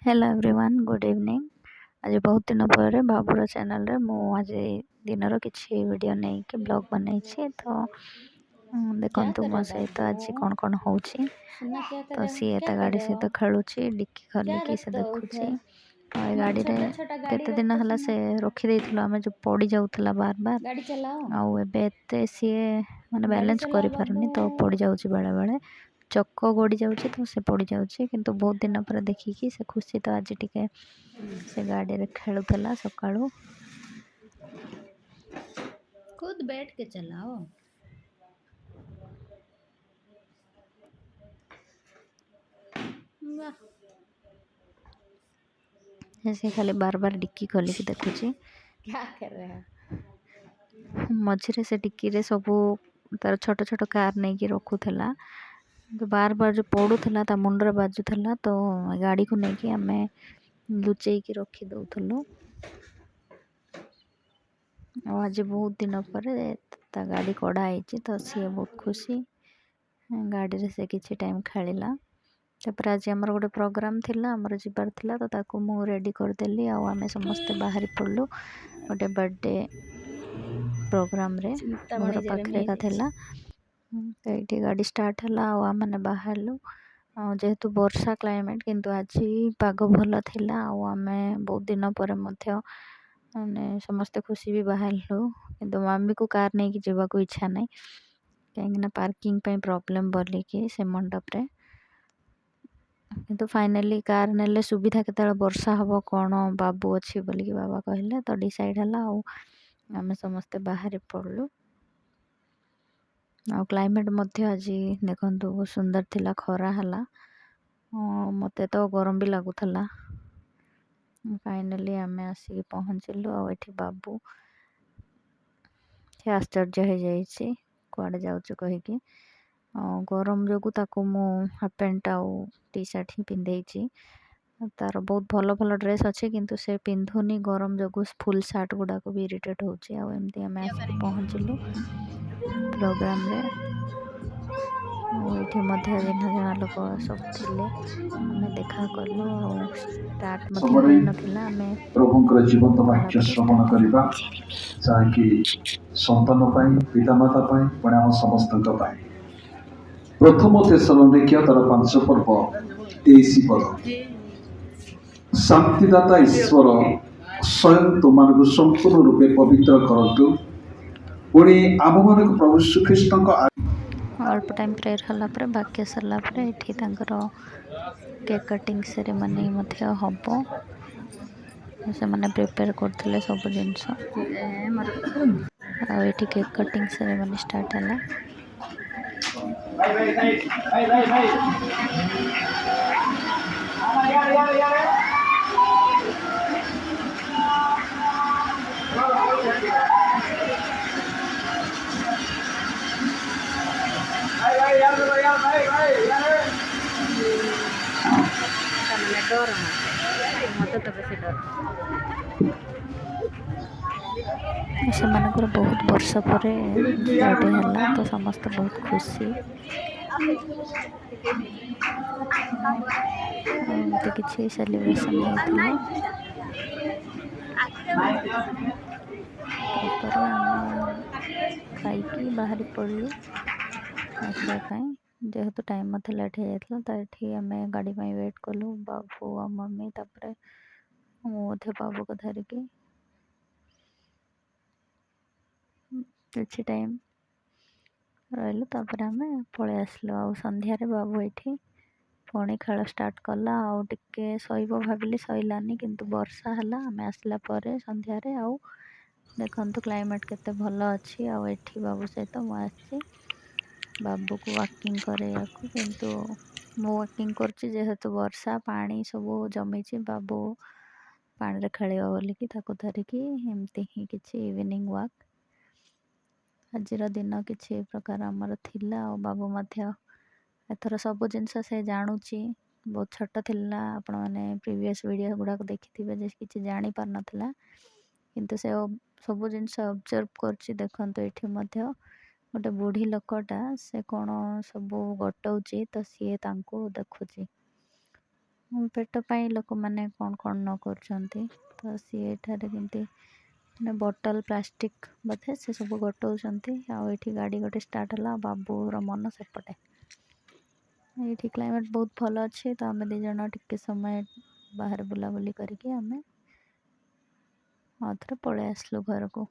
Hello everyone good evening. आज बहुत दिन पर बाबूर चैनल रे मु आज दिनर किसी वीडियो नहीं कि ब्लॉग बनाई तो देखो मो सहित आज कौन कौन हो तो सी एता गाड़ी सहित खेलुची डिक्की खोलिकी से देखुची और गाड़ी रे केते दिन हला से रखी देथिलो आमे जो पड़ी जाउथला बार बार आउ एबे एते सी माने बैलेंस करि पारुनी तो पड़ी जाउची बेले बेले चक्क गड़ी जाउची तो से पड़ी जाउची किंतु बहुत दिन पर देखिकी से खुशी तो आज टिके से गाड़ी रे खेलुथला सकाळू खुद बैठ के चलाओ। वाह ऐसे खाली बार बार डिक्की खोली की देखुची क्या कर रहे हैं? मझिरे से डिक्की रे सबू तार छोट छोट कार नहीं कि रखुथला तो बार बार जो पड़ूला ता मुंडरे बाजुथला तो गाड़ी को नहीं कि आमे लुचेई की रखी दउथलो आज बहुत दिन पर ता गाड़ी कड़ा आई तो सी बहुत खुशी गाड़ी रे से किछि टाइम खेलिला तापर आज आमर गोटे प्रोग्राम थिला आमर जिबार थिला तो ताको मु रेडी करदेली आ आमे समस्ते बाहरी पड़लु गोटे बर्थडे प्रोग्राम रे घर पाखरे का थिला तो ये गाड़ी स्टार्ट है आने बाहरलु जेहेतु वर्षा क्लाइमेट किंतु आज पाग भल थिला आमे बहुत दिन पर मध्य माने समस्ते खुशी भी बाहरलु किंतु मम्मी को कार नहीं कि जीवा को इच्छा नहीं कहीं पार्किंग पे प्रॉब्लम बोलिकी से मंडप रे किंतु फाइनली कार नेले सुविधा केते वर्षा हबो कौन बाबू अच्छी बोलिकी बाबा कहले तो डिसाइड हला आमे समस्ते बाहर पड़लु आ क्लाइमेट मध्य आज देखंतु बहुत सुंदर थिला खरा हला मते तो गरम भी लागुथला फाइनली आमे आसी पहुँचलु आ एठी बाबू से आश्चर्य हो जाइए कुआड़े जाऊँ कहीकि गरम जो ताको मु हाफ पैंट आउ टी शर्ट ही पिंधेची तार बहुत भल भल ड्रेस अच्छे किंतु से पिंधुनी गरम जो फुल सार्ट गुड़ाक भी इरिटेट होची आ एमती आमे आसिक पहुँचलु प्रोग्राम रे ये मध्य भिन्न भिन्न लोक सब थिले आमे देखा कलु आ स्टार्ट मध्य होई नथिला आमे प्रभुंकर जीवंत वाक्य श्रवण करवा जहाँकि संतान पितामाता पुणी आम समस्त प्रथम थेसलोनिकिया तार 5 पर्व 23 पद शांतिदाता ईश्वर स्वयं तुमको संपूर्ण रूपे पवित्र करतु पुणी आम मान प्रभु श्रीकृष्ण अल्प टाइम प्रेयर हला पर वाक्य सरला पर एठी तांकर केक कटिंग सेरेमनी मध्य हबो से माने प्रिपेयर करथिले सब जिंस आ एठी केक कटिंग सेरेमनी स्टार्ट हला डर मत तो बेसी डर से बहुत वर्ष पर बर्थडे है तो समस्त बहुत खुशी एमती किसी सेलिब्रेशन होता खाई बाहरी पड़लु आसवाई जेहेतु टाइम मत लेट हो जाता तो ये आम गाड़ी वेट कलु बाबू आ मम्मी तापर मुझे बाबू को धरिकी किसी टाइम रही तापर आम पलि आसलु आ संध्यारे बाबू ये पुणी खेल स्टार्ट कला आके शोब भाविली शैलानी किंतु वर्षा है आम आसला संध्यारे आउ देखु क्लाइमेट केते भल अच्छी आठी बाबू सहित मुझे बाबू को वाकिंग कराया किंतु मु वाकिंग करची जेहेतु वर्षा पानी सब जमी बाबू पानी रे खेलियो बोलिकी ताको धरिकी एमती ही किछि इवनिंग वॉक आज दिन किछि प्रकार आमर थिला और बाबू मध्य एथर सब जिनस से जानुची बहुत छोट थिला आपण माने प्रीवियस वीडियो गुडा देखिथिबे जे किछि जानि पार नथला किंतु से सब जिनस ऑब्जर्व करची देखंतु एठी मध्य गोटे बुढ़ी लोकटा से कौन सब गटौची तो सी तांको देखुची ପେଟ ପାଇଁ ଲୋକମାନେ କ'ଣ ନ କରୁଛନ୍ତି। ତ ସିଏ ଏଠାରେ କେମିତି ମାନେ ବଟଲ୍ ପ୍ଲାଷ୍ଟିକ୍ ବୋଧେ ସେସବୁ ଗୋଟଉଛନ୍ତି। ଆଉ ଏଇଠି ଗାଡ଼ି ଗୋଟେ ଷ୍ଟାର୍ଟ ହେଲା। ବାବୁର ମନ ସେପଟେ। ଏଇଠି କ୍ଲାଇମେଟ୍ ବହୁତ ଭଲ ଅଛି। ତ ଆମେ 2 ଜଣ ଟିକେ ସମୟ ବାହାରେ ବୁଲାବୁଲି କରିକି ଆମେ ଆଉଥରେ ପଳେଇ ଆସିଲୁ ଘରକୁ।